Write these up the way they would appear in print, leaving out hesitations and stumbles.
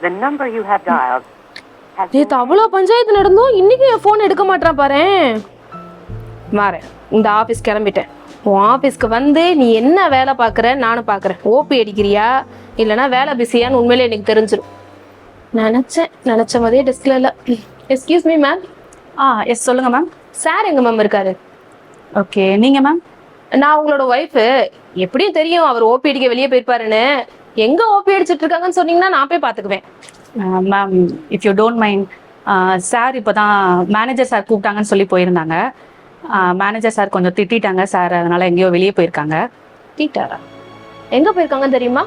The number you have dialed has நேத்து அவ்வளோ பஞ்சாயத்து நடந்தும் இன்னைக்கு என் ஃபோன் எடுக்க மாட்டான் பாரேன். மாறேன், இந்த ஆஃபீஸ் கிளம்பிட்டேன். உன் ஆஃபீஸ்க்கு வந்து நீ என்ன வேலை பார்க்குற நானும் பார்க்குறேன். ஓபி அடிக்கிறியா இல்லைனா வேலை பிஸியான்னு உண்மையிலே எனக்கு தெரிஞ்சிடும். நினச்ச மாதிரியே டெஸ்கில் இல்லை. Excuse me ma'am. எஸ் சொல்லுங்கள் மேம். சார் எங்க மேம் இருக்காரு? ஓகே, நீங்கள் மேம்? நான் உங்களோட ஒய்ஃபு. எப்படியும் தெரியும் அவர் ஓபி அடிக்க வெளியே போயிருப்பாருன்னு. எங்கே ஓபி அடிச்சிட்டு இருக்காங்கன்னு சொன்னீங்கன்னா நான் போய் பார்த்துக்குவேன். Ma'am, if you don't mind, sir இப்போ தான் மேனேஜர் சார் கூப்பிட்டாங்கன்னு சொல்லி போயிருந்தாங்க. மேனேஜர் சார் கொஞ்சம் திட்டாங்க சார், அதனால் எங்கேயோ வெளியே போயிருக்காங்க. திட்டாரா? எங்கே போயிருக்காங்கன்னு தெரியுமா?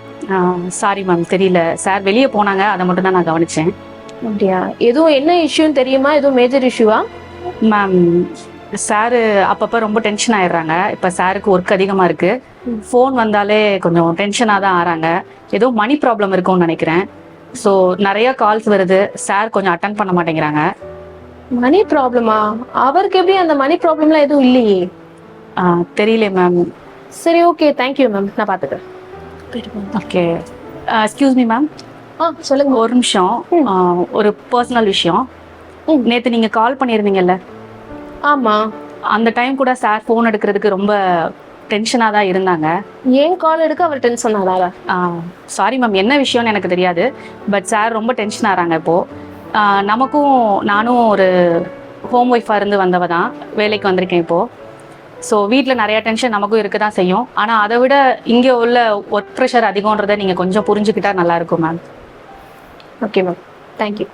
சாரி மேம், தெரியல. சார் வெளியே போனாங்க, அதை மட்டும் தான் நான் கவனித்தேன். அப்படியா? எதுவும் என்ன இஷ்யூன்னு தெரியுமா? எதுவும் மேஜர் இஷ்யூவா? மேம், சாரு அப்பப்போ ரொம்ப டென்ஷன் ஆயிடுறாங்க. இப்போ சாருக்கு ஒர்க் அதிகமாக இருக்குது. ஃபோன் வந்தாலே கொஞ்சம் டென்ஷனாக தான் ஆகிறாங்க. ஏதோ மணி ப்ராப்ளம் இருக்கும்னு நினைக்கிறேன். ஸோ நிறைய கால்ஸ் வருது, சார் கொஞ்சம் அட்டன் பண்ண மாட்டேங்கிறாங்க. மணி ப்ராப்ளமா? அவருக்கு எப்படி அந்த மணி ப்ராப்ளம்லாம் எதுவும் இல்லையே. தெரியல மேம். சரி, ஓகே, தேங்க்யூ மேம், நான் பார்த்துக்கிறேன். Okay, excuse me ma'am. சொல்லுங்க. ஒரு நிமிஷம், ஒரு பர்சனல் விஷயம். நேற்று நீங்கள் கால் பண்ணியிருந்தீங்கல்ல? ஆமாம். அந்த டைம் கூட சார் ஃபோன் எடுக்கிறதுக்கு ரொம்ப டென்ஷனாக தான் இருந்தாங்க. ஏன் கால் எடுக்க அவர் டென்ஷன் ஆனாரா? சாரி மேம், என்ன விஷயம்னு எனக்கு தெரியாது. பட் சார் ரொம்ப டென்ஷன் ஆகிறாங்க இப்போது. நமக்கும், நானும் ஒரு ஹோம் ஒய்ஃபாக இருந்து வந்தவ தான், வேலைக்கு வந்திருக்கேன் இப்போது. ஸோ வீட்டில் நிறையா டென்ஷன் நமக்கும் இருக்க தான் செய்யும். ஆனால் அதை விட இங்கே உள்ள ஒர்க் ப்ரெஷர் அதிகன்றதை நீங்கள் கொஞ்சம் புரிஞ்சுக்கிட்டா நல்லாயிருக்கும் மேம். Okay ma'am, thank you.